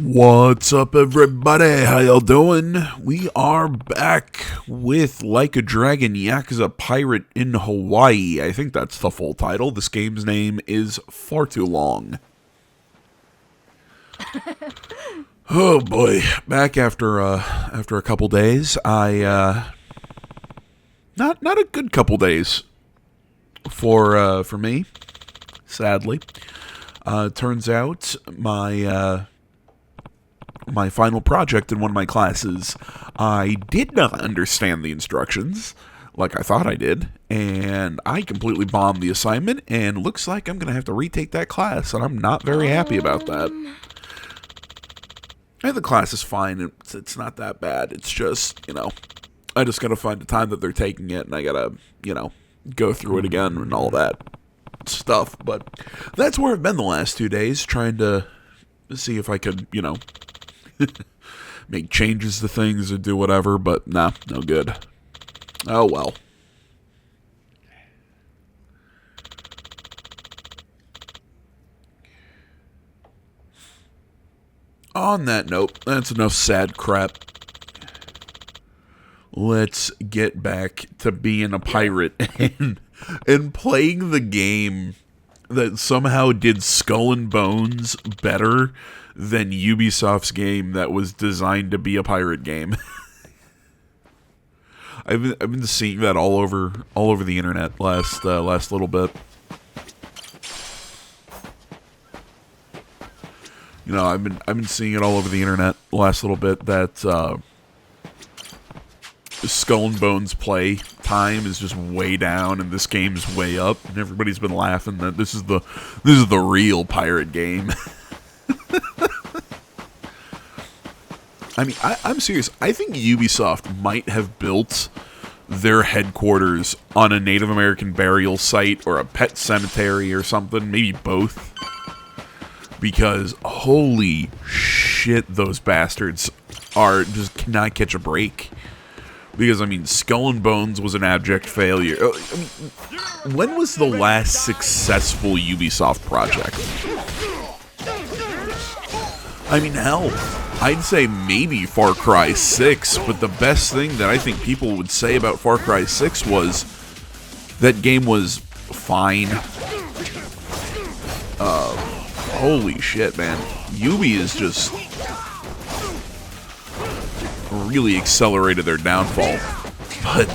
What's up, everybody? How y'all doing? We are back with Like a Dragon Yakuza Pirate in Hawaii. I think that's the full title. This game's name is far too long. Oh boy, back after a couple days. Not a good couple days for me, sadly. Turns out my final project in one of my classes, I did not understand the instructions like I thought I did, and I completely bombed the assignment, and looks like I'm going to have to retake that class, and I'm not very happy about that. And the class is fine, it's not that bad, it's just, I just got to find the time that they're taking it, and I got to, go through it again and all that stuff, but that's where I've been the last 2 days, trying to see if I could, make changes to things or do whatever, but nah, no good. Oh well. On that note, that's enough sad crap. Let's get back to being a pirate and playing the game that somehow did Skull and Bones better than Ubisoft's game that was designed to be a pirate game. I've been seeing that all over the internet last little bit. I've been seeing it all over the internet last little bit that Skull and Bones play time is just way down and this game's way up, and everybody's been laughing that this is the real pirate game. I mean, I'm serious. I think Ubisoft might have built their headquarters on a Native American burial site or a pet cemetery or something, maybe both. Because holy shit, those bastards just cannot catch a break. Because, I mean, Skull and Bones was an abject failure. I mean, when was the last successful Ubisoft project? I mean, hell, I'd say maybe Far Cry 6, but the best thing that I think people would say about Far Cry 6 was that game was fine. Holy shit, man. Ubi is just really accelerated their downfall. But,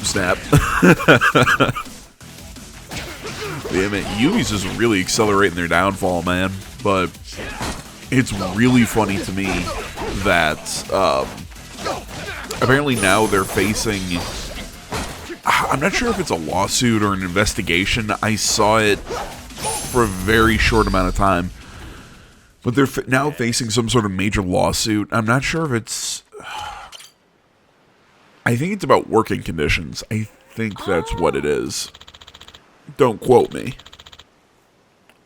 snap. Yeah, man, Ubi's just really accelerating their downfall, man. But it's really funny to me that apparently now they're facing, I'm not sure if it's a lawsuit or an investigation. I saw it for a very short amount of time. But they're now facing some sort of major lawsuit. I'm not sure if it's, I think it's about working conditions. I think that's what it is. Don't quote me.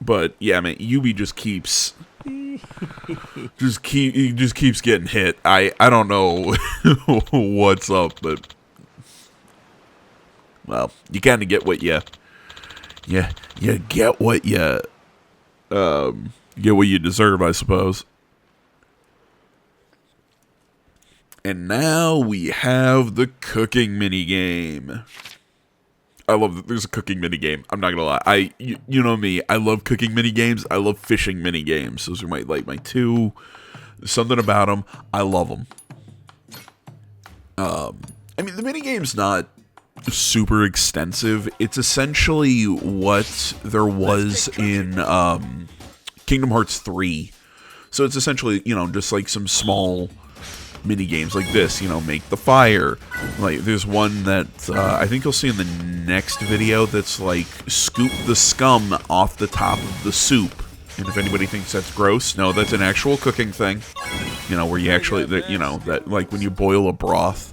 But yeah, man, Ubi just keeps keeps getting hit. I don't know what's up, but well, you kind of get what you get what you deserve, I suppose. And now we have the cooking minigame. I love that there's a cooking minigame. I'm not gonna lie. You know me. I love cooking minigames. I love fishing minigames. Those are my two. There's something about them. I love them. I mean, the minigame's not super extensive. It's essentially what there was in Kingdom Hearts 3. So it's essentially, just like some small mini games like this, make the fire. Like, there's one that I think you'll see in the next video that's like, scoop the scum off the top of the soup. And if anybody thinks that's gross, no, that's an actual cooking thing. Where you actually, that like when you boil a broth,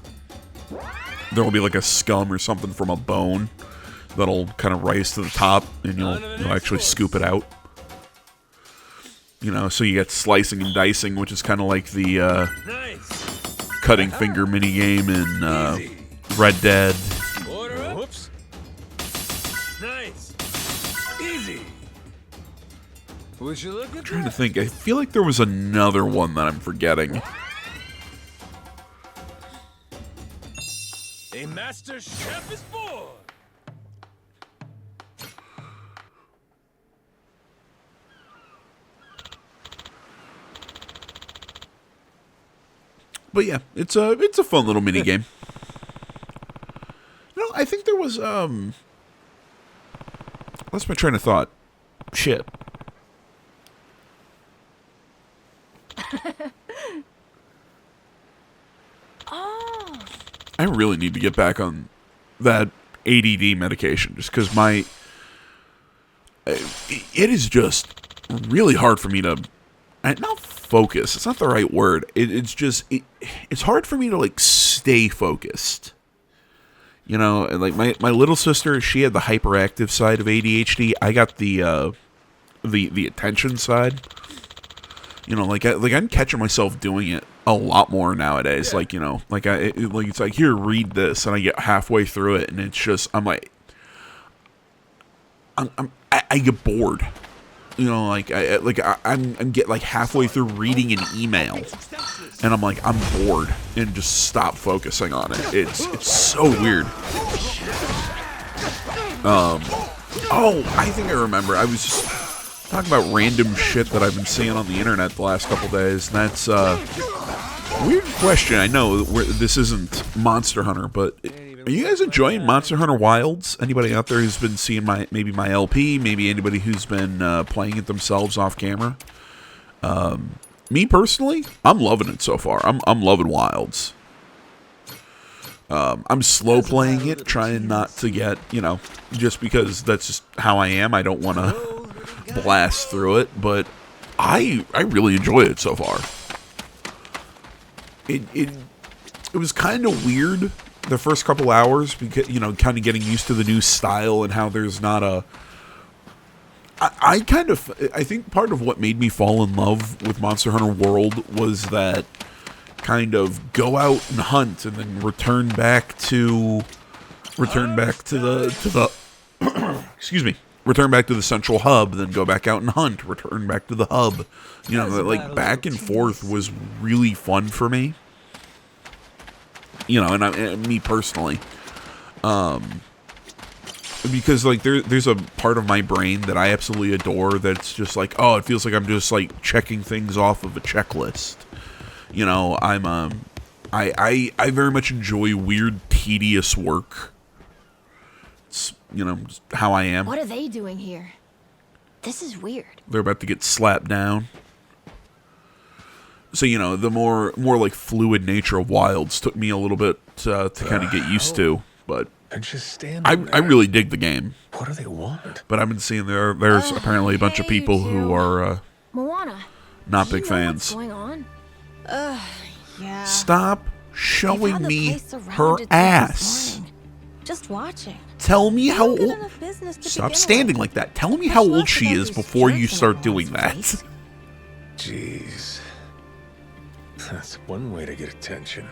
there will be like a scum or something from a bone that'll kind of rise to the top, and you'll actually scoop it out. So you get slicing and dicing, which is kind of like the cutting finger minigame in Red Dead. Whoops. Nice. Easy. Would you look at I'm trying to think. I feel like there was another one that I'm forgetting. A master chef is born. But yeah, it's a fun little mini game. No, I think there was Lost my train of thought. Shit. Oh. I really need to get back on that ADD medication just because it is just really hard for me to not focus. It's not the right word. It's hard for me to like stay focused. You know, and like my little sister, she had the hyperactive side of ADHD. I got the attention side. You know, like I'm catching myself doing it a lot more nowadays. Yeah. Like, you know, like it's like, here, read this, and I get halfway through it, and it's just I get bored. You know, I'm get like halfway through reading an email, and I'm like, I'm bored, and just stop focusing on it. It's so weird. Oh, I think I remember. I was just talking about random shit that I've been seeing on the internet the last couple days, and that's weird question. I know this isn't Monster Hunter, but are you guys enjoying Monster Hunter Wilds? Anybody out there who's been seeing my LP? Maybe anybody who's been playing it themselves off camera? Me personally, I'm loving it so far. I'm loving Wilds. I'm slow playing it, trying not to get, you know, just because that's just how I am. I don't want to blast through it, but I really enjoy it so far. It was kind of weird the first couple hours, because, you know, kind of getting used to the new style and how there's not a... I think part of what made me fall in love with Monster Hunter World was that kind of go out and hunt and then return back to the excuse me, return back to the central hub, then go back out and hunt, return back to the hub. You know, like back and forth was really fun for me. You know, and me personally, because like there's a part of my brain that I absolutely adore. That's just like, oh, it feels like I'm just like checking things off of a checklist. You know, I very much enjoy weird, tedious work. It's, you know, just how I am. What are they doing here? This is weird. They're about to get slapped down. So, you know, the more like fluid nature of Wilds took me a little bit to kind of get used to, but I really dig the game. What do they want? But I've been seeing there's apparently a bunch of people who are Moana, not big fans. What's going on? Yeah. Stop showing me her ass. Just watching. Tell me how old. Stop standing like that. Tell me how old she is before you start doing that. Jeez. That's one way to get attention.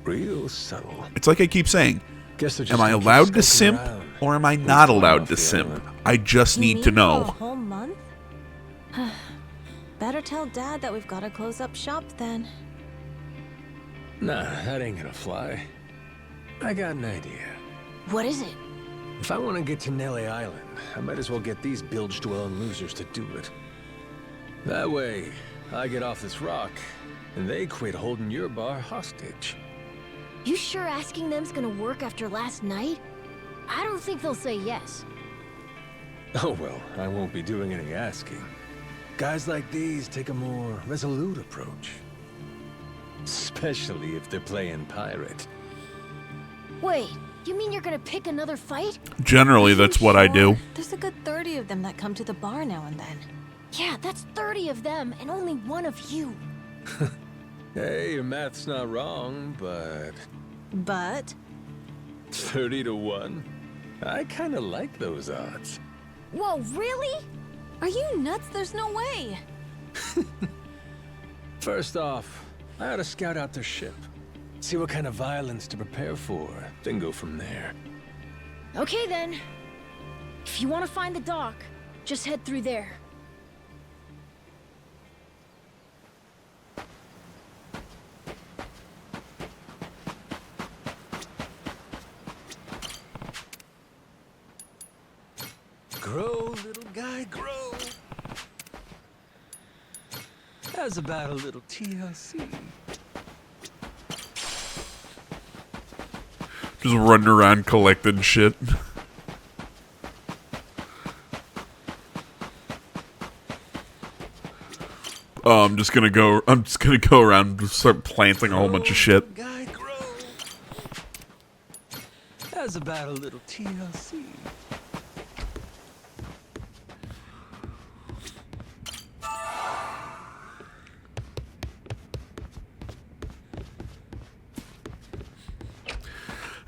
Real subtle. It's like I keep saying, am I allowed to simp or am I not allowed to simp? I just need to know. A whole month? Better tell Dad that we've got to close up shop then. Nah, that ain't gonna fly. I got an idea. What is it? If I want to get to Nelly Island, I might as well get these bilge-dwelling losers to do it. That way, I get off this rock, and they quit holding your bar hostage. You sure asking them's gonna work after last night? I don't think they'll say yes. Oh well, I won't be doing any asking. Guys like these take a more resolute approach. Especially if they're playing pirate. Wait, you mean you're gonna pick another fight? Generally, that's what I do. There's a good 30 of them that come to the bar now and then. Yeah, that's 30 of them and only one of you. Hey, your math's not wrong, but... But? 30 to 1? I kinda like those odds. Whoa, really? Are you nuts? There's no way. First off, I ought to scout out their ship. See what kind of violence to prepare for, then go from there. Okay then. If you want to find the dock, just head through there. guy grow? How's about a little TLC? Just running around collecting shit. Oh, I'm just gonna go around and start planting a whole bunch of shit. Guy grow? How's about a little TLC?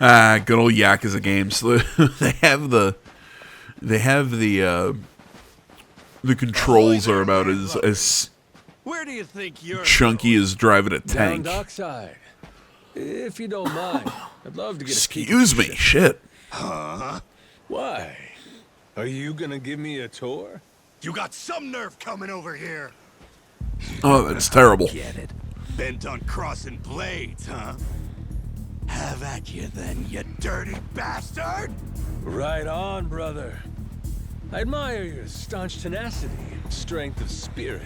Ah, good old Yakuza games. The controls are about as Where do you think you're chunky as driving a down tank. dockside? If you don't mind, I'd love to get a peek. Excuse me, shit. Why? Are you gonna give me a tour? You got some nerve coming over here. Oh, that's terrible. Get it? Bent on crossing blades, huh? Have at you then, you dirty bastard! Right on, brother. I admire your staunch tenacity and strength of spirit.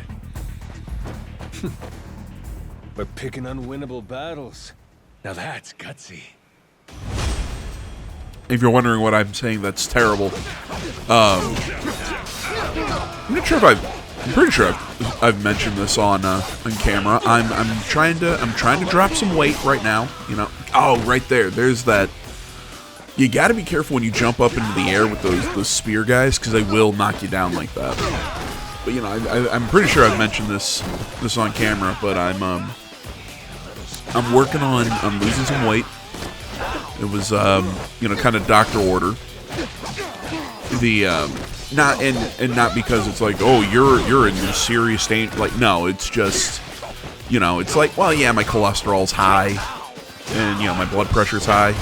But picking unwinnable battles, now that's gutsy. If you're wondering what I'm saying, that's terrible. I'm not sure if I'm pretty sure I've mentioned this on camera. I'm trying to drop some weight right now. You know. Oh, right there. There's that. You got to be careful when you jump up into the air with those spear guys, because they will knock you down like that. But you know, I'm pretty sure I've mentioned this on camera. But I'm working on losing some weight. It was kind of doctor order. Not because it's like, oh, you're in serious danger. Like, no, it's just, it's like, well, yeah, my cholesterol's high, and my blood pressure's high,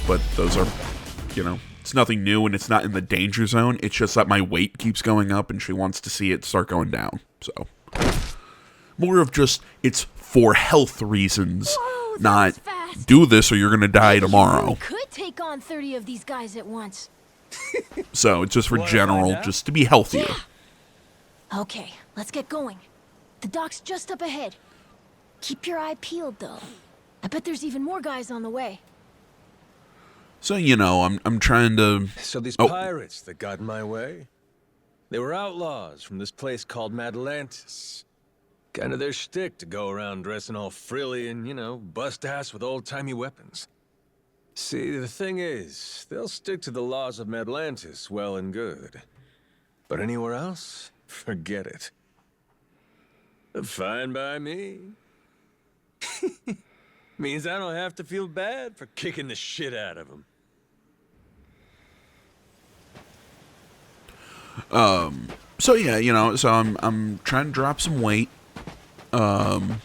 but those are, it's nothing new, and it's not in the danger zone. It's just that my weight keeps going up, and she wants to see it start going down. So more of just, it's for health reasons. Whoa, that not was fast. Do this or you're gonna die tomorrow. You could take on 30 of these guys at once. So it's just for Wanna general, find out? just to be healthier. Yeah. Okay, let's get going. The dock's just up ahead. Keep your eye peeled, though. I bet there's even more guys on the way. So I'm trying to. So these Oh. pirates that got in my way, they were outlaws from this place called Madlantis. Kind of their shtick to go around dressing all frilly and, bust ass with old-timey weapons. See, the thing is, they'll stick to the laws of Madlantis well and good. But anywhere else, forget it. Fine by me. Means I don't have to feel bad for kicking the shit out of them. So yeah, so I'm trying to drop some weight. Trying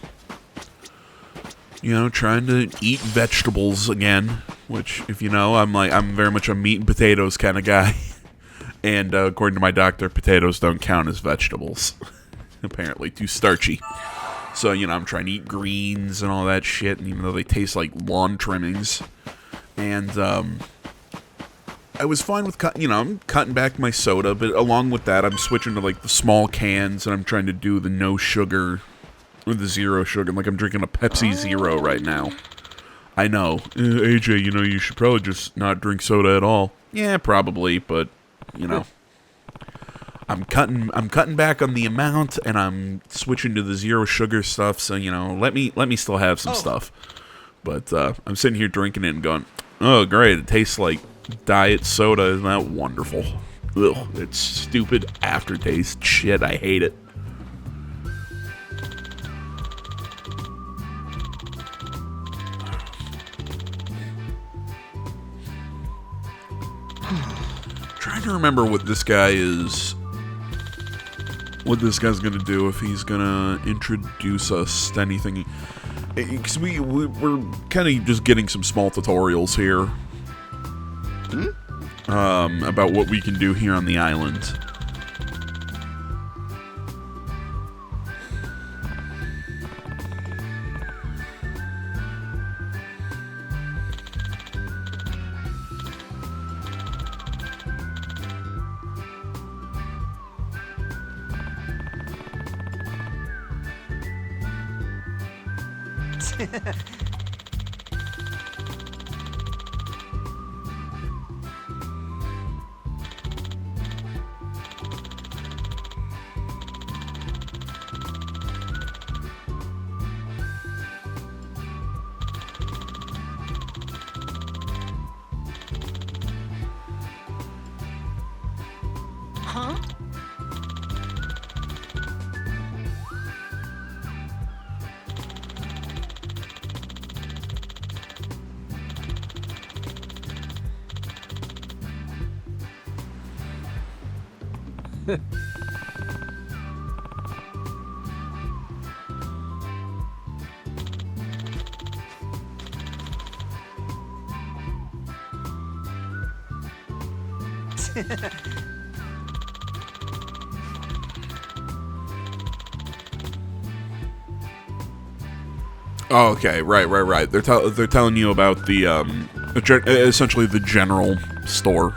to eat vegetables again, which, if you know, I'm very much a meat and potatoes kind of guy. And according to my doctor, potatoes don't count as vegetables. Apparently, too starchy. So, I'm trying to eat greens and all that shit, and even though they taste like lawn trimmings. And I was fine with I'm cutting back my soda, but along with that, I'm switching to like the small cans, and I'm trying to do the no sugar or the zero sugar. Like, I'm drinking a Pepsi Zero right now. I know, AJ, you should probably just not drink soda at all. Yeah, probably, but I'm cutting back on the amount, and I'm switching to the zero sugar stuff. So let me still have some stuff. But I'm sitting here drinking it and going, oh great, it tastes like diet soda. Isn't that wonderful? Ugh, it's stupid aftertaste shit. I hate it. Trying to remember what this guy is. What this guy's gonna do, if he's gonna introduce us to anything. Because we're kind of just getting some small tutorials here. About what we can do here on the island. Huh? Oh, okay, right. They're telling you about the essentially the general store.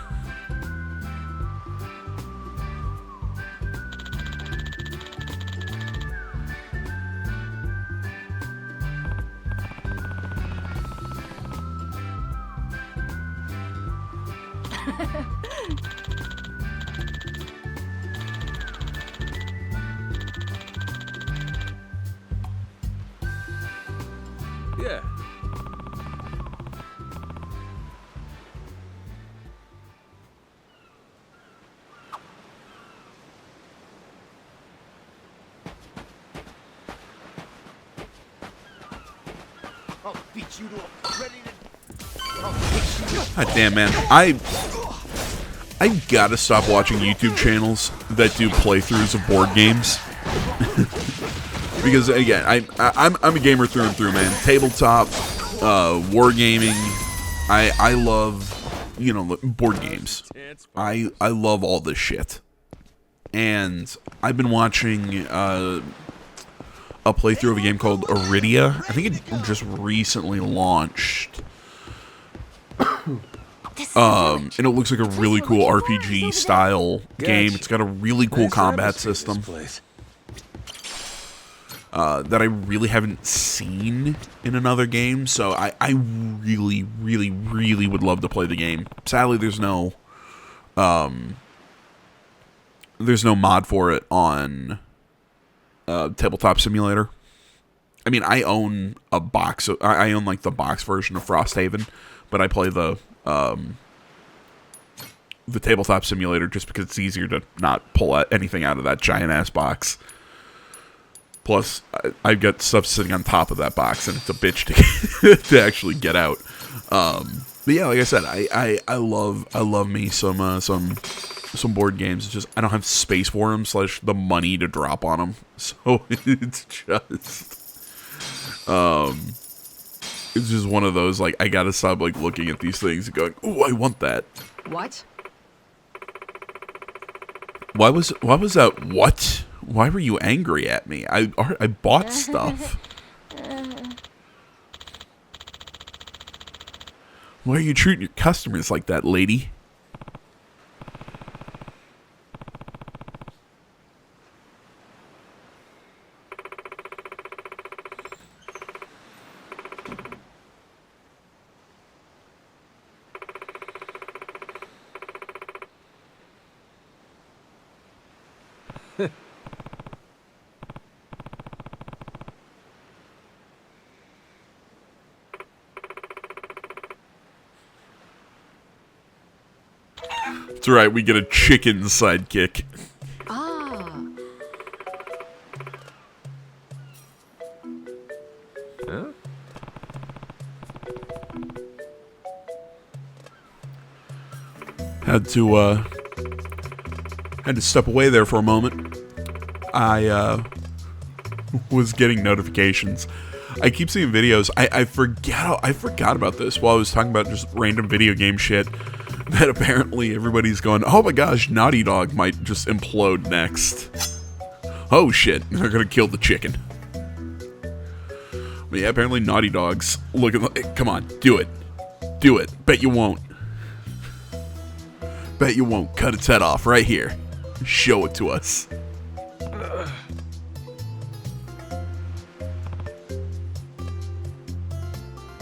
Yeah. I'll beat you to a ready to. God damn, man. I gotta stop watching YouTube channels that do playthroughs of board games. Because again, I'm a gamer through and through, man. Tabletop, wargaming. I love, board games. I love all this shit. And I've been watching a playthrough of a game called Iridia. I think it just recently launched. And it looks like a really cool RPG style game. It's got a really cool combat system that I really haven't seen in another game. So I really would love to play the game. Sadly, there's no mod for it on Tabletop Simulator. I mean, I own a box. I own like the box version of Frosthaven, but I play the Tabletop Simulator just because it's easier to not pull anything out of that giant ass box. Plus, I've got stuff sitting on top of that box, and it's a bitch to actually get out. But yeah, like I said, I love me some board games. It's just I don't have space for them / the money to drop on them. So it's just one of those, like, I gotta stop, like, looking at these things and going, ooh, I want that. What? Why was that what? Why were you angry at me? I bought stuff. Why are you treating your customers like that, lady? That's right, we get a chicken sidekick. Ah. Huh? Had to step away there for a moment. I was getting notifications. I keep seeing videos. I forgot about this while I was talking about just random video game shit. That apparently everybody's going, oh my gosh, Naughty Dog might just implode next. Oh shit, they're gonna kill the chicken. But yeah, apparently Naughty Dog's looking like, come on, do it. Do it. Bet you won't. Bet you won't. Cut its head off right here. Show it to us.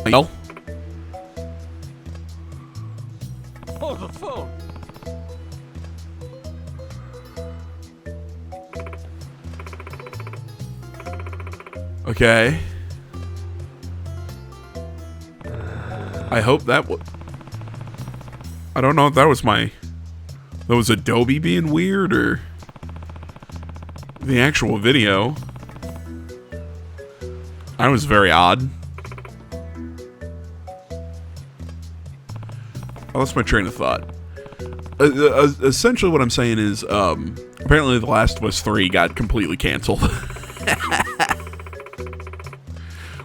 Well, Oh, the phone. okay. I hope that I don't know if that was that was Adobe being weird or the actual video. That was very odd. I lost my train of thought. Essentially what I'm saying is, apparently The Last of Us 3 got completely canceled.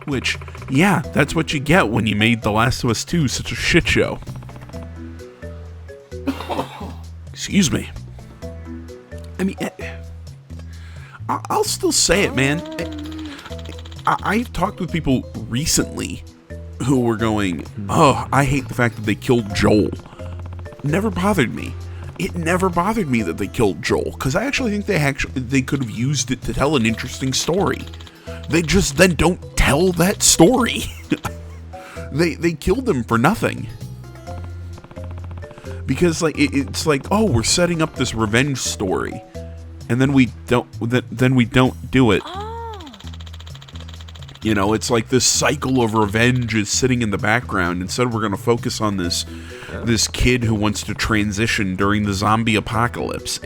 Which, yeah, that's what you get when you made The Last of Us 2 such a shit show. Excuse me. I mean, I'll still say it, man. I've talked with people recently who were going, oh, I hate the fact that they killed Joel. Never bothered me. It never bothered me that they killed Joel, because I actually think they could have used it to tell an interesting story. They just then don't tell that story. They killed him for nothing. Because like it's like, oh, we're setting up this revenge story, and then we don't do it. You know, it's like this cycle of revenge is sitting in the background. Instead, we're going to focus on this kid who wants to transition during the zombie apocalypse.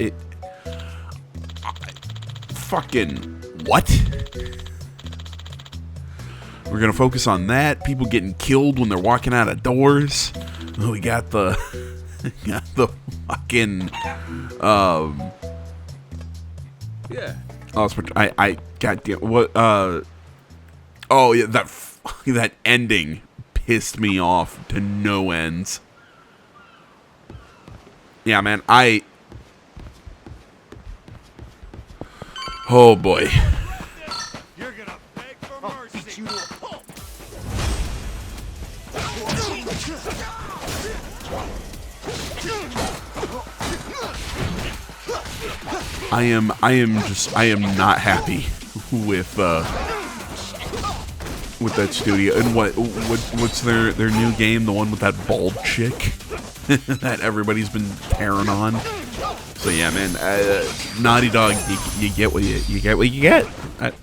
Fucking what? We're going to focus on that. People getting killed when they're walking out of doors. We got the fucking Yeah. Oh, I goddamn what oh yeah, that ending pissed me off to no ends. Yeah, man, oh boy. You're gonna beg for mercy. I am not happy with that studio. And what's their new game, the one with that bald chick that everybody's been tearing on. So yeah, man, Naughty Dog, you get what you get. Ain't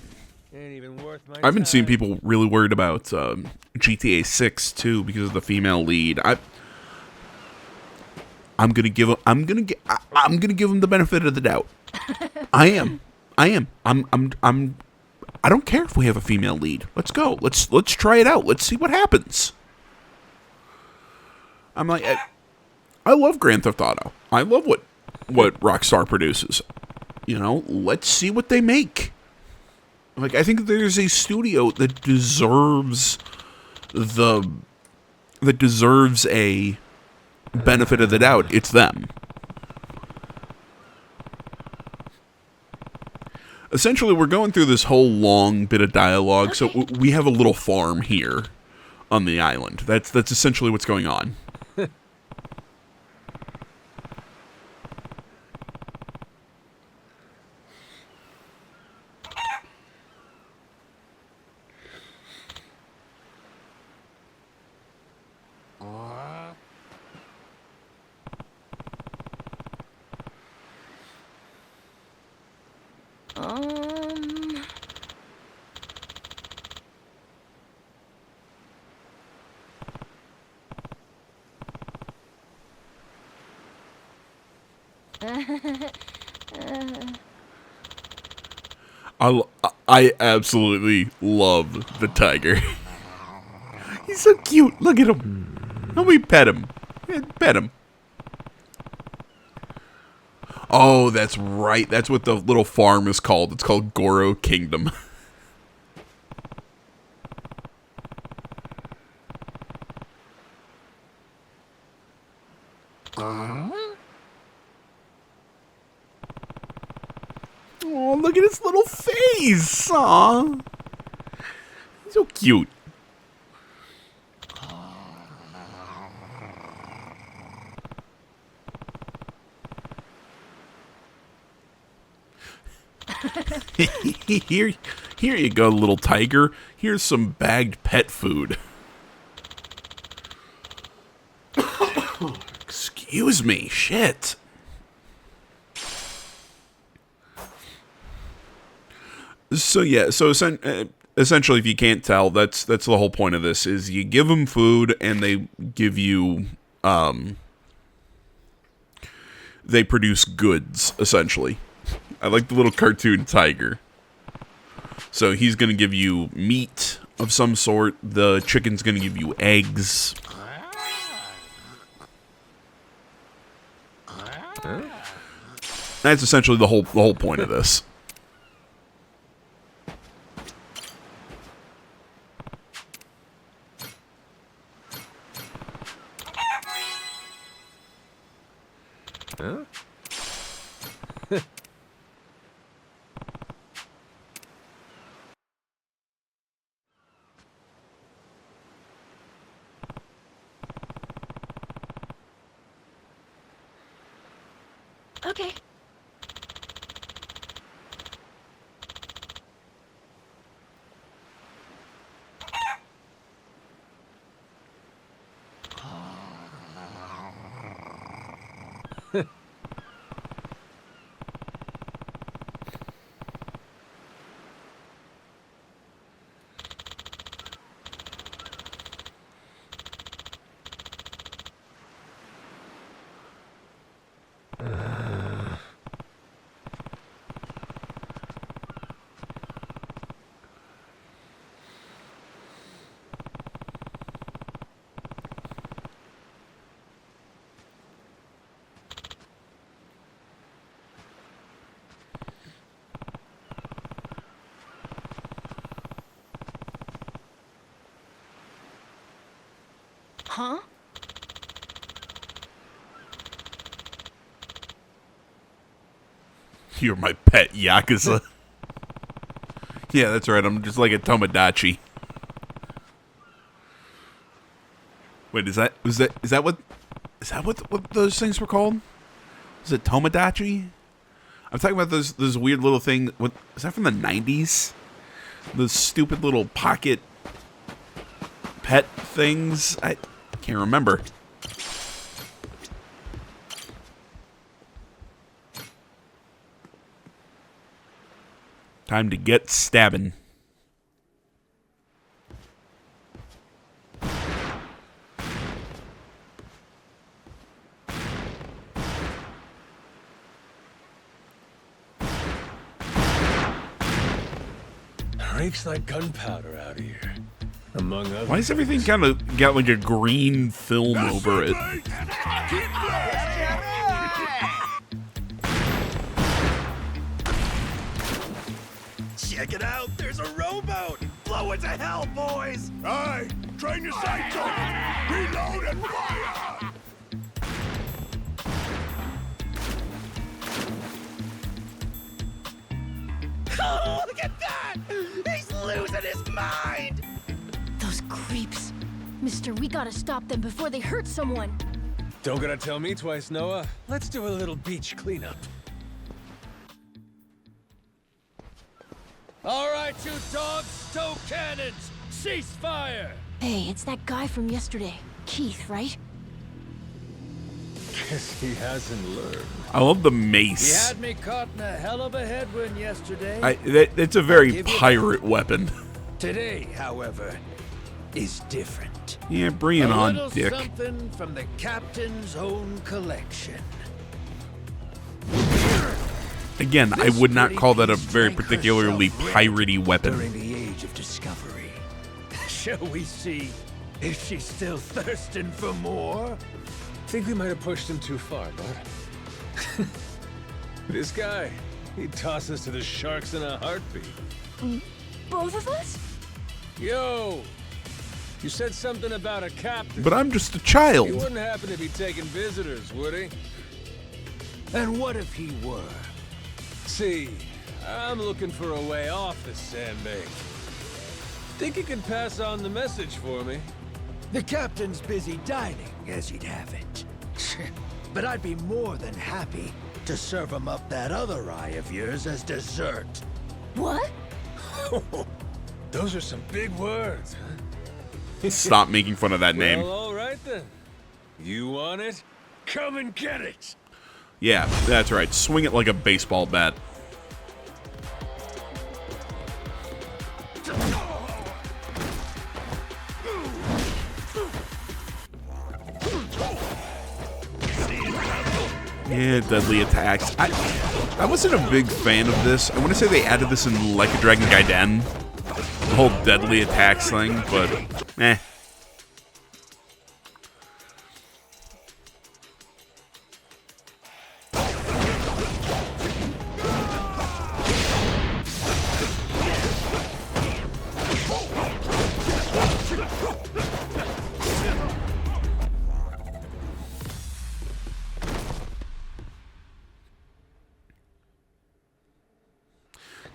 even worth my I've been seeing time. people really worried about GTA 6 too because of the female lead. I'm gonna give them the benefit of the doubt. I am. I don't care if we have a female lead. Let's go. Let's try it out. Let's see what happens. I'm like, I love Grand Theft Auto. I love what Rockstar produces. You know, let's see what they make. Like, I think there's a studio that deserves a benefit of the doubt. It's them. Essentially, we're going through this whole long bit of dialogue. Okay. So we have a little farm here on the island. That's essentially what's going on. I absolutely love the tiger. He's so cute. Look at him. Let me pet him. Pet him. Oh, that's right. That's what the little farm is called. It's called Goro Kingdom. Oh, look at his little face. Aw. He's so cute. Here you go, little tiger. Here's some bagged pet food. Excuse me. Shit. So yeah, so essentially, if you can't tell, that's the whole point of this. Is you give them food and they give you they produce goods, essentially. I like the little cartoon tiger. So he's going to give you meat of some sort. The chicken's going to give you eggs. That's essentially the whole point of this. Huh? Okay. Huh? You're my pet Yakuza. Yeah, that's right. I'm just like a Tomodachi. Wait, is that what those things were called? Is it Tomodachi? I'm talking about those weird little thing. What is that from the 90s? Those stupid little pocket pet things. I can't remember. Time to get stabbing. Reeks like gunpowder out here, among others. Why is everything kind of got like a green film over it? Check it out, there's a rowboat! Blow it to hell, boys! Aye, train your sights on it! Reload and fire! Oh, look at that! He's losing his mind! Those creeps. Mister, we gotta stop them before they hurt someone. Don't gotta tell me twice, Noah. Let's do a little beach cleanup. All right, you dogs, stow cannons! Cease fire! Hey, it's that guy from yesterday. Keith, right? Guess he hasn't learned. I love the He mace. had me caught in a hell of a headwind yesterday. It's a very pirate weapon. Today, however, is different. Yeah, bring it A on, little Dick. something from the captain's own collection. Again, I This would not pretty call that a beast very drank particularly herself piratey red weapon. During the age of discovery. Shall we see if she's still thirsting for more? Think we might have pushed him too far, bud. This guy, he'd toss us to the sharks in a heartbeat. Both of us? Yo! You said something about a captain. But I'm just a He child. wouldn't happen to be taking visitors, would he? And what if he were? See, I'm looking for a way off this sandbank. Think you can pass on the message for me? The captain's busy dining, as he'd have it. But I'd be more than happy to serve him up that other eye of yours as dessert. What? Those are some big words, huh? Stop making fun of that name. Well, all right then. You want it? Come and get it! Yeah, that's right. Swing it like a baseball bat. Yeah, deadly attacks. I wasn't a big fan of this. I want to say they added this in Like a Dragon Gaiden. The whole deadly attacks thing, but eh.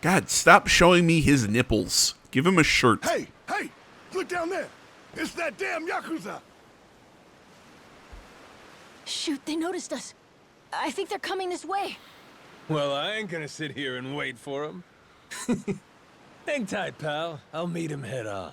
God, stop showing me his nipples. Give him a shirt. Hey, hey, look down there. It's that damn Yakuza. Shoot, they noticed us. I think they're coming this way. Well, I ain't gonna sit here and wait for him. Hang tight, pal. I'll meet him head on.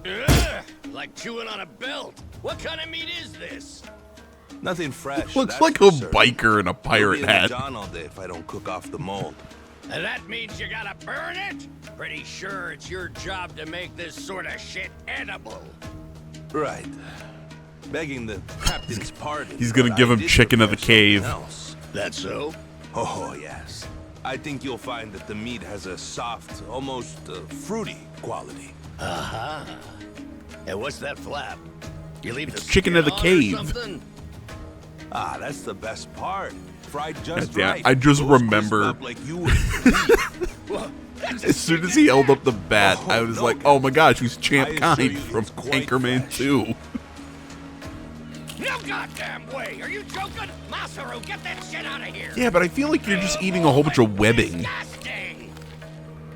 Ugh, like chewing on a belt. What kind of meat is this? Nothing fresh. Looks that's like for a certain. biker in a I'll pirate be in the hat. John all day if I don't cook off the mold. And that means you gotta burn it? Pretty sure it's your job to make this sort of shit edible. Right. Begging the captain's pardon. He's gonna but give I him did chicken of the prepare something cave. else. That so? Oh, yes. I think you'll find that the meat has a soft, almost fruity quality. Uh-huh. And what's that flap? You leave the chicken skin of the on or cave. something? Ah, that's the best part. Fried just Yeah, right. I just Those remember- crisp up like you wouldn't believe. Well, that's As soon as he held up the bat, I was no, like, oh my gosh, he's I Champ assure Kind you from it's quite Anchorman fresh. 2. No goddamn way! Are you joking? Masaru, get that shit out of here! Yeah, but I feel like you're just eating a whole bunch of webbing. Disgusting!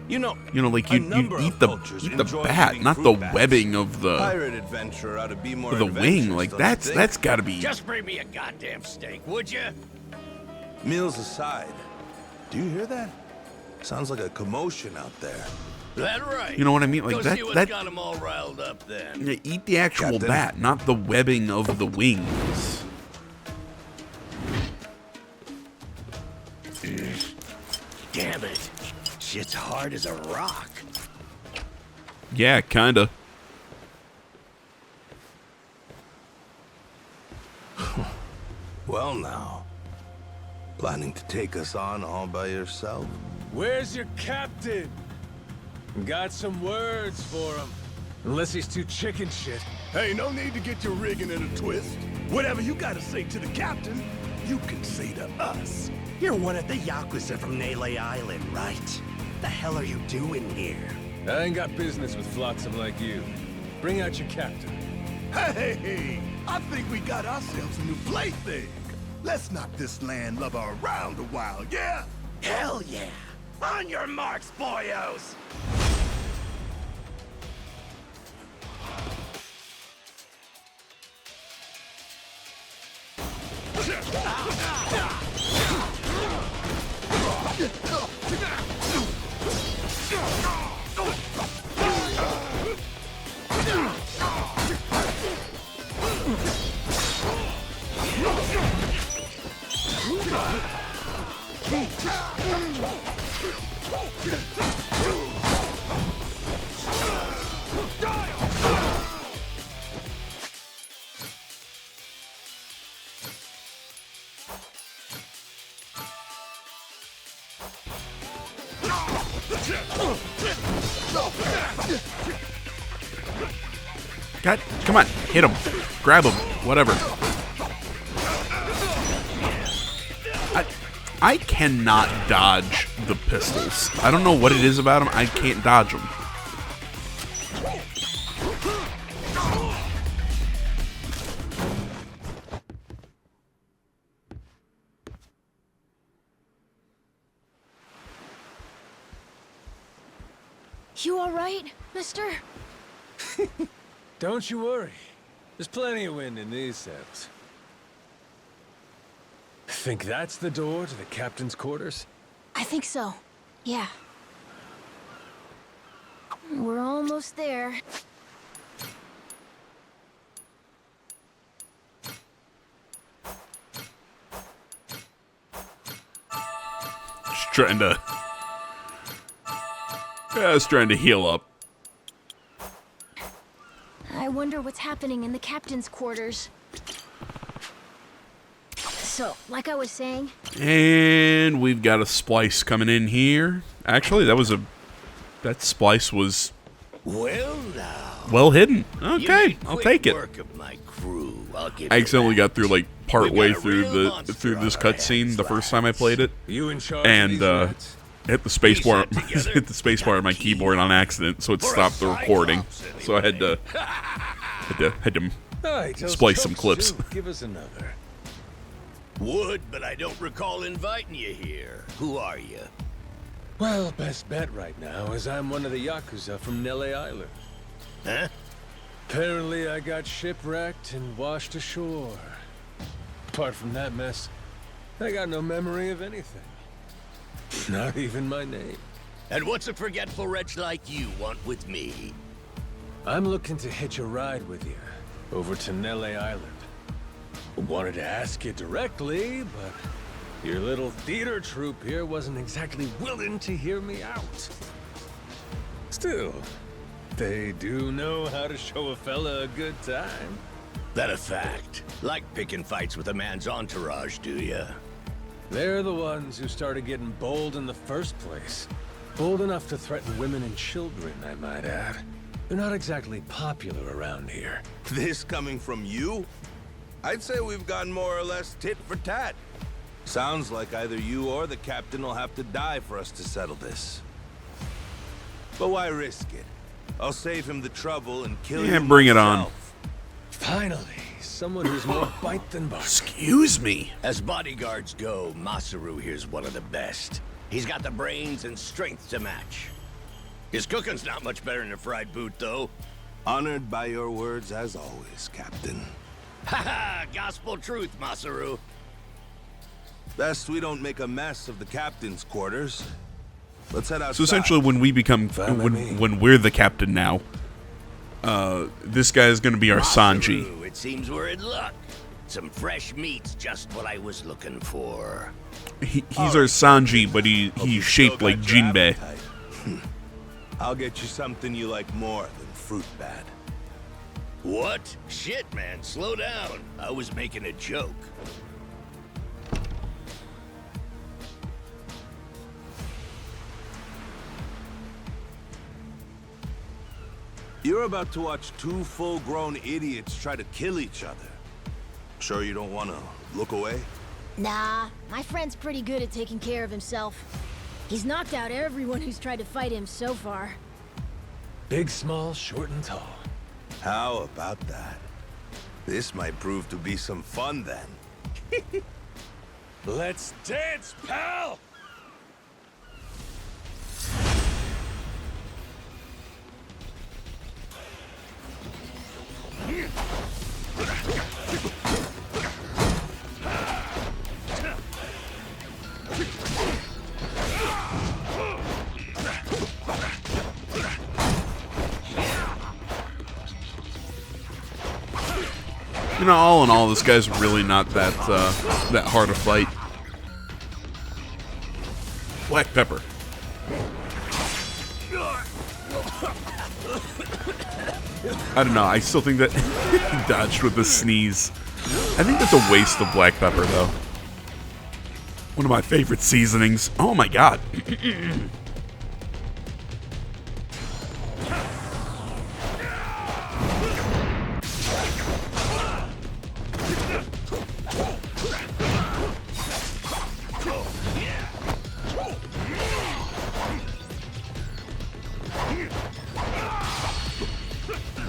You know, Like a you number eat of the cultures eat the enjoy bat, eating not the fruit bats. webbing of the Pirate adventure ought to be more of the wing. adventurous, Like don't you think? that's got to be. Just bring me a goddamn steak, would you? Meals aside, do you hear that? Sounds like a commotion out there. That right. You know what I mean? Like Go that. see what's That got 'em all riled up then. yeah, eat the actual Captain. bat, not the webbing of the wings. Damn it. Shit's hard as a rock. Yeah, kinda. Well now, planning to take us on all by yourself? Where's your captain? Got some words for him. Unless he's too chicken shit. Hey, no need to get your rigging in a twist. Whatever you gotta say to the captain, you can say to us. You're one of the Yakuza from Nele Island, right? The hell are you doing here? I ain't got business with flotsam like you. Bring out your captain. Hey, I think we got ourselves a new plaything. Let's knock this landlubber around a while, yeah? Hell yeah! On your marks, boyos! God, come on, hit him, grab him, whatever. I cannot dodge the pistols. I don't know what it is about them. I can't dodge them. You all right, mister? Don't you worry. There's plenty of wind in these sails. Think that's the door to the captain's quarters? I think so. Yeah. We're almost there. Just trying to... Yeah, I was trying to heal up. I wonder what's happening in the captain's quarters. So, like I was saying... And we've got a splice coming in here. Actually, that splice was... Well, now. well hidden. You Okay, made I'll quick take it. work of my crew. I'll give I you accidentally that. got through like part We've way got a through real monster this on our cutscene hands, the first time I lads. played it, You in charge of and these rats? hit the space bar Piece that together, hit the space bar on my keyboard on accident, so it For a stopped the recording. Cyclops, So I had to Hey, tell splice some jokes, clips. too. Give us another. Would, but I don't recall inviting you here. Who are you? Well, best bet right now is I'm one of the Yakuza from Nele Island. Huh? Apparently I got shipwrecked and washed ashore. Apart from that mess, I got no memory of anything. Not even my name. And what's a forgetful wretch like you want with me? I'm looking to hitch a ride with you over to Nele Island. Wanted to ask you directly, but your little theater troupe here wasn't exactly willing to hear me out. Still, they do know how to show a fella a good time. That a fact? Like picking fights with a man's entourage, do ya? They're the ones who started getting bold in the first place. Bold enough to threaten women and children, I might add. They're not exactly popular around here. This coming from you? I'd say we've gone more or less tit for tat. Sounds like either you or the captain will have to die for us to settle this. But why risk it? I'll save him the trouble and kill Yeah, you bring it on. myself. Finally, someone who's more bite than bark. Excuse me. As bodyguards go, Masaru here's one of the best. He's got the brains and strength to match. His cooking's not much better than a fried boot, though. Honored by your words as always, Captain. Haha, gospel truth, Masaru. Best we don't make a mess of the captain's quarters. Let's head outside. So essentially, when we become when we're the captain now, this guy is going to be our Sanji. Masaru, it seems we're in luck. Some fresh meat's just what I was looking for. He's our Sanji, but he's Still shaped like got your Jinbei. appetite. I'll get you something you like more than fruit bat. What? Shit, man, slow down. I was making a joke. You're about to watch two full-grown idiots try to kill each other. Sure you don't want to look away? Nah, my friend's pretty good at taking care of himself. He's knocked out everyone who's tried to fight him so far. Big, small, short, and tall. How about that? This might prove to be some fun then. Let's dance, pal! You know, all in all, this guy's really not that that hard to fight. Black pepper. I don't know. I still think that he dodged with the sneeze. I think that's a waste of black pepper, though. One of my favorite seasonings. Oh my god.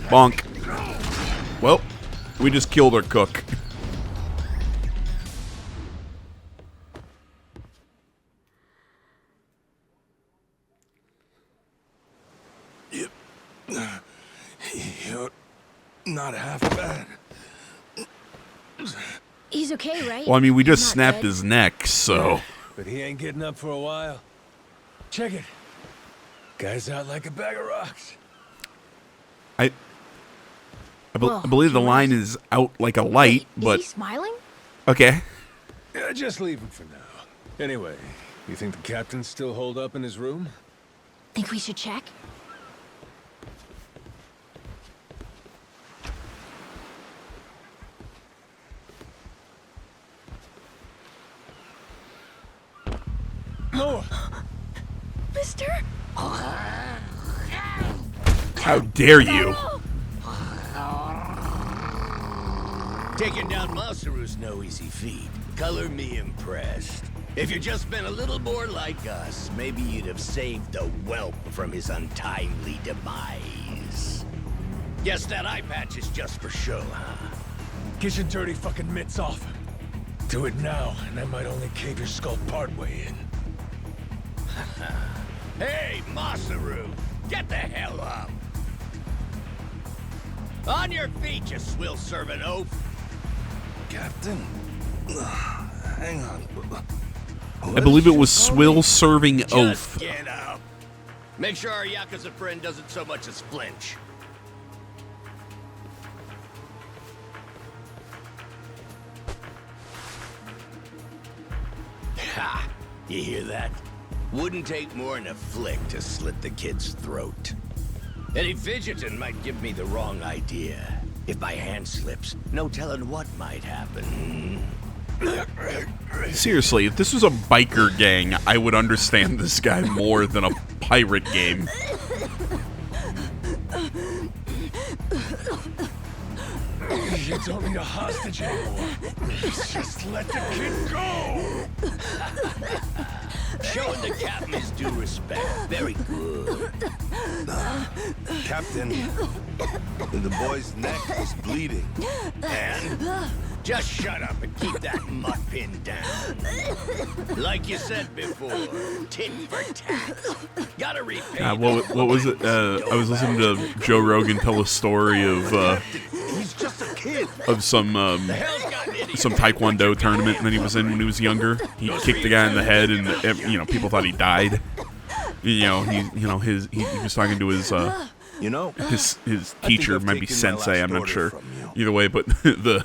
Bonk. Well, we just killed our cook. You're not half bad. He's okay, right? Well, I mean, we just Not snapped dead? his neck, so... but he ain't getting up for a while. Check it. Guy's out like a bag of rocks. I believe the line is out like a light, but Is he smiling? okay. Yeah, just leave him for now. Anyway, you think the captain's still holed up in his room? Think we should check? No. Mister? How dare you? Taking down Masaru's no easy feat. Color me impressed. If you'd just been a little more like us, maybe you'd have saved the whelp from his untimely demise. Guess that eye patch is just for show, huh? Get your dirty fucking mitts off. Do it now, and I might only cave your skull partway in. Hey, Masaru! Get the hell up! On your feet, you swill-serving oaf! Captain? Hang on. I believe it was swill serving Just oath. get up! Make sure our Yakuza friend doesn't so much as flinch. Ha! You hear that? Wouldn't take more than a flick to slit the kid's throat. Any fidgeting might give me the wrong idea. If my hand slips, no telling what might happen. Seriously, if this was a biker gang, I would understand this guy more than a pirate game. You don't need a hostage anymore. Just let the kid go. Showing the captain his due respect. Very good. Captain, the boy's neck is bleeding. And just shut up and keep that mutt pinned down. Like you said before, tit for tat. Gotta repay. What was it? I was listening to Joe Rogan tell a story of He's just a kid. of some taekwondo tournament that he was in when he was younger. He kicked the guy in the head, and people thought he died. He was talking to his his teacher, might be sensei, I'm not sure. Either way, but the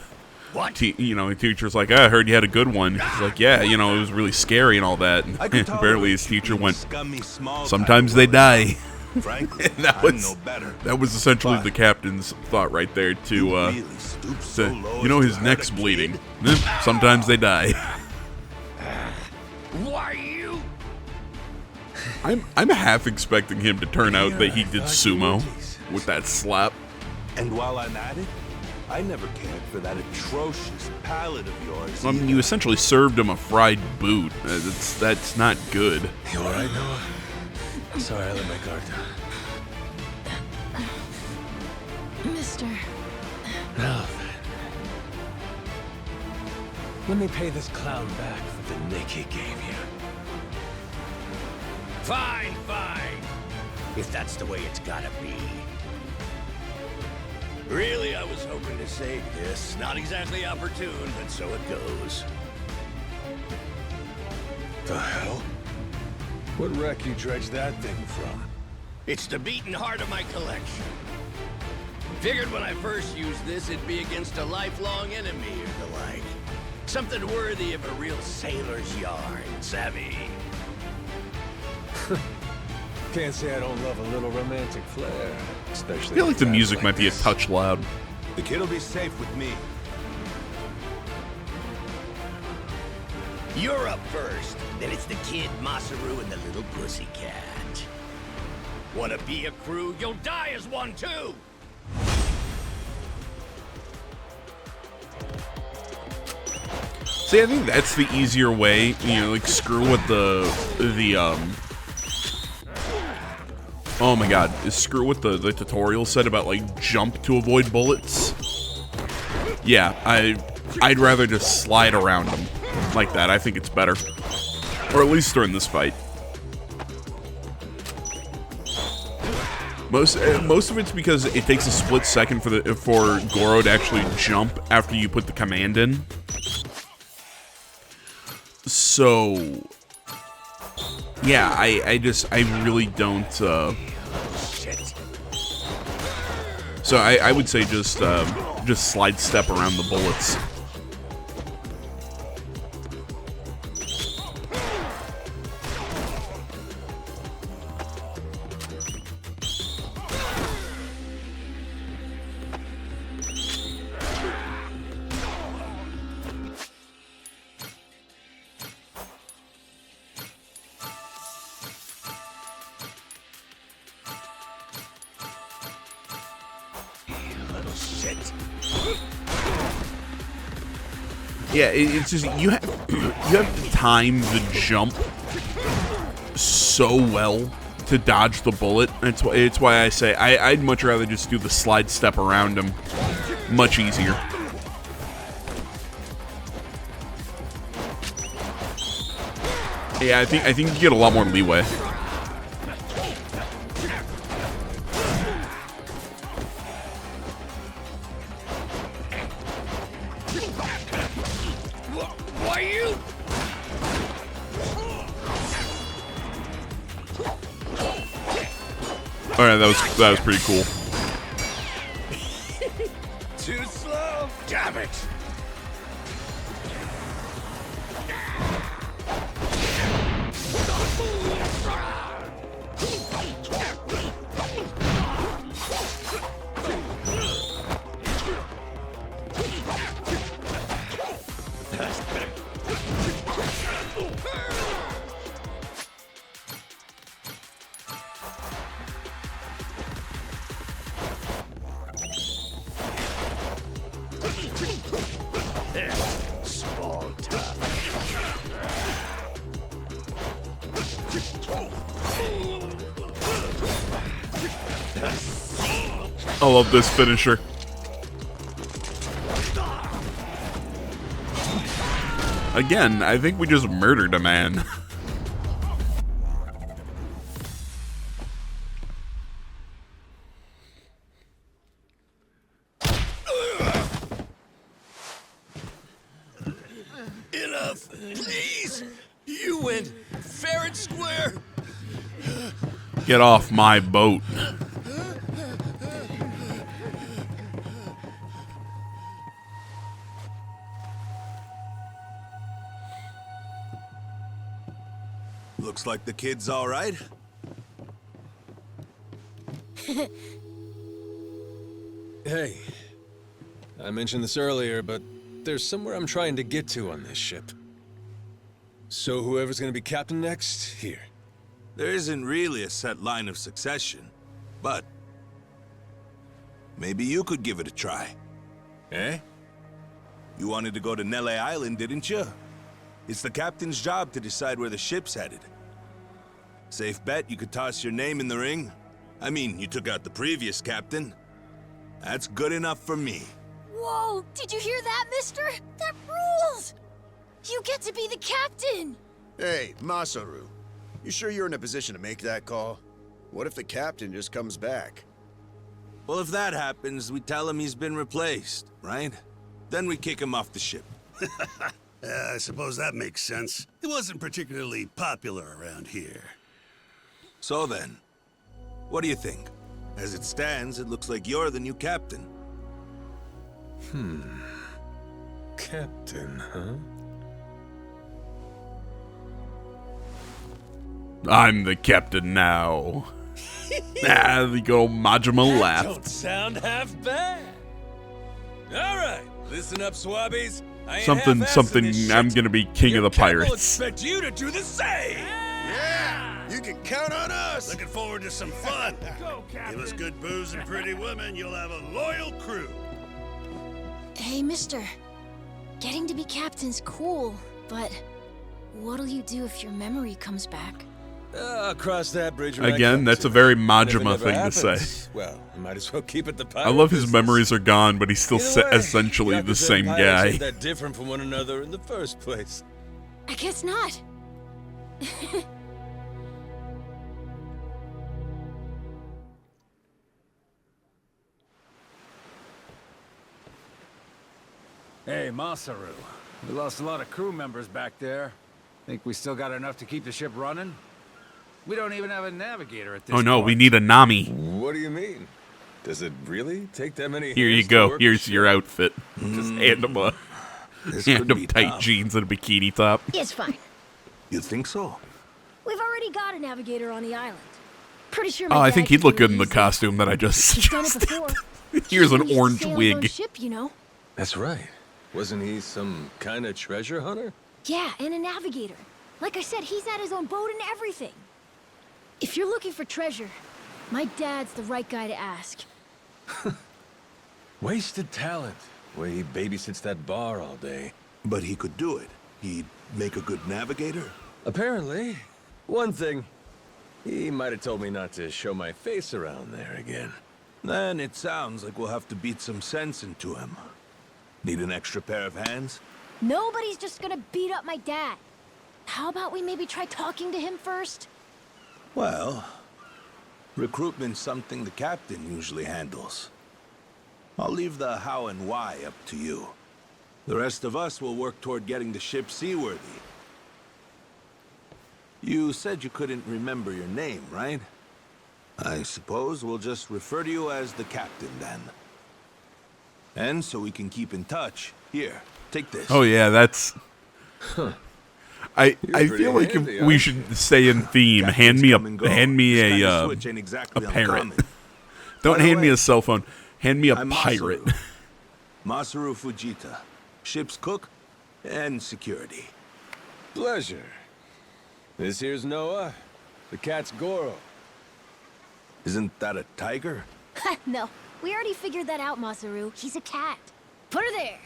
teacher's like, I heard you had a good one. He's like, yeah, it was really scary and all that. And apparently his teacher went, sometimes they die. Frankly, that was essentially the captain's thought right there to his neck's bleeding. Sometimes they die. Why you? I'm half expecting him to turn out that he did sumo with that slap. And while I'm at it, I never cared for that atrocious palate of yours. I mean, you essentially served him a fried boot. That's not good. You alright, Noah? Sorry, I let my guard down. Mister. Now then. Let me pay this clown back for the nick he gave you. Fine. If that's the way it's gotta be. Really, I was hoping to save this. Not exactly opportune, but so it goes. The hell? What wreck you dredged that thing from? It's the beating heart of my collection. Figured when I first used this, it'd be against a lifelong enemy or the like. Something worthy of a real sailor's yarn, savvy? Can't say I don't love a little romantic flair, I especially. feel like the at music times might be a this. touch loud. The kid'll be safe with me. You're up first. Then it's the kid, Masaru, and the little pussycat. Wanna be a crew? You'll die as one too! See, I think that's the easier way. Screw what the oh my god, screw what the tutorial said about jump to avoid bullets. Yeah, I'd rather just slide around them like that. I think it's better, or at least during this fight. Most of it's because it takes a split second for Goro to actually jump after you put the command in. So Yeah, I really don't, so I would say just slide step around the bullets. Yeah, it's just you have to time the jump so well to dodge the bullet. It's why I say I'd much rather just do the slide step around him. Much easier. Yeah, I think you get a lot more leeway. Alright, that was pretty cool. Too slow. Damn it. I love this finisher. Again, I think we just murdered a man. Enough, please. You went fair and square. Get off my boat. Looks like the kid's all right. Hey, I mentioned this earlier, but there's somewhere I'm trying to get to on this ship. So whoever's gonna be captain next, here. There isn't really a set line of succession, but maybe you could give it a try. Eh? You wanted to go to Nele Island, didn't you? It's the captain's job to decide where the ship's headed. Safe bet you could toss your name in the ring. I mean, you took out the previous captain. That's good enough for me. Whoa, did you hear that, mister? That rules! You get to be the captain! Hey, Masaru. You sure you're in a position to make that call? What if the captain just comes back? Well, if that happens, we tell him he's been replaced, right? Then we kick him off the ship. I suppose that makes sense. He wasn't particularly popular around here. So then, what do you think? As it stands, it looks like you're the new captain. Captain, huh? I'm the captain now. The good old Majima laugh. Don't sound half bad. All right, listen up, swabbies. I ain't Something, half-assing this I'm shit. gonna be king of the Captain will pirates. expect you to do the same. Yeah! You can count on us! Looking forward to some fun. Give us good booze and pretty women, you'll have a loyal crew. Hey, mister. Getting to be captain's cool, but what'll you do if your memory comes back? I'll cross that bridge when I Again, come that's to a very it. And if it Majima never thing to happens, say. Well, you might as well keep it the I pirate love his business. memories are gone, but he's still Either way, essentially the Yakuza same and pirates guy. ain't that different from one another in the first place. I guess not. Hey, Masaru. We lost a lot of crew members back there. Think we still got enough to keep the ship running? We don't even have a navigator at this Oh no, point. we need a Nami. What do you mean? Does it really take that many Here you hands to go. work a Here's ship? your outfit. Just hand him This hand could him be tight tough. jeans and a bikini top. It's fine. You think so? We've already got a navigator on the island. Pretty sure. Oh, my I dad think could he'd look do it good in the easy. costume that I just He's done it suggested. before. Here's an He used to orange sail his own wig. ship, you know. That's right. Wasn't he some kind of treasure hunter? Yeah, and a navigator. Like I said, he's had his own boat and everything. If you're looking for treasure, my dad's the right guy to ask. Wasted talent. Way he babysits that bar all day. But he could do it. He'd make a good navigator. Apparently. One thing. He might have told me not to show my face around there again. Then it sounds like we'll have to beat some sense into him. Need an extra pair of hands? Nobody's just gonna beat up my dad. How about we maybe try talking to him first? Well, recruitment's something the captain usually handles. I'll leave the how and why up to you. The rest of us will work toward getting the ship seaworthy. You said you couldn't remember your name, right? I suppose we'll just refer to you as the captain then. And so we can keep in touch, here, take this. Oh yeah, that's. I pretty feel like handy, if huh? we should stay in theme. Captains come and go. Hand me This kind a of switch ain't exactly parrot. uncommon. Don't By the hand me way, a cell phone. Hand me a I'm pirate. Masaru Fujita, ship's cook and security. Pleasure. This here's Noah. The cat's Goro. Isn't that a tiger? No, we already figured that out, Masaru. He's a cat. Put her there.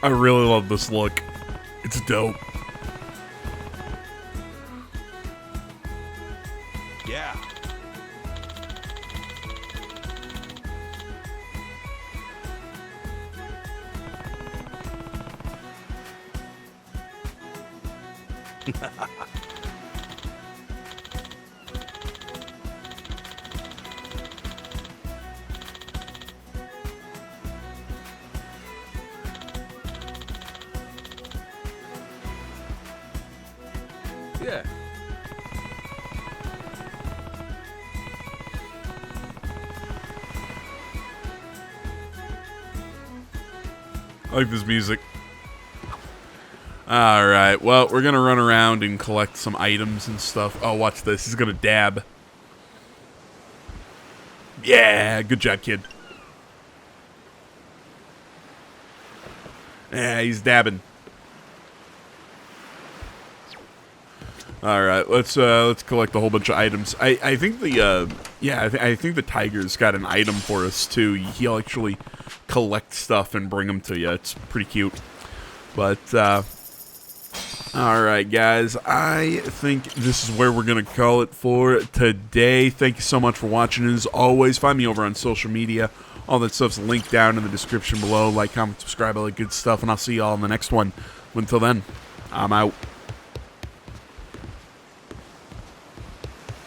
I really love this look. It's dope. Yeah. Yeah. I like this music. Alright, well, we're gonna run around and collect some items and stuff. Oh, watch this. He's gonna dab. Yeah, good job, kid. Yeah, he's dabbing. All right, let's collect a whole bunch of items. I think the I think the tiger's got an item for us too. He'll actually collect stuff and bring them to you. It's pretty cute. But all right, guys, I think this is where we're gonna call it for today. Thank you so much for watching. As always, find me over on social media. All that stuff's linked down in the description below. Like, comment, subscribe, all that good stuff, and I'll see you all in the next one. Until then, I'm out.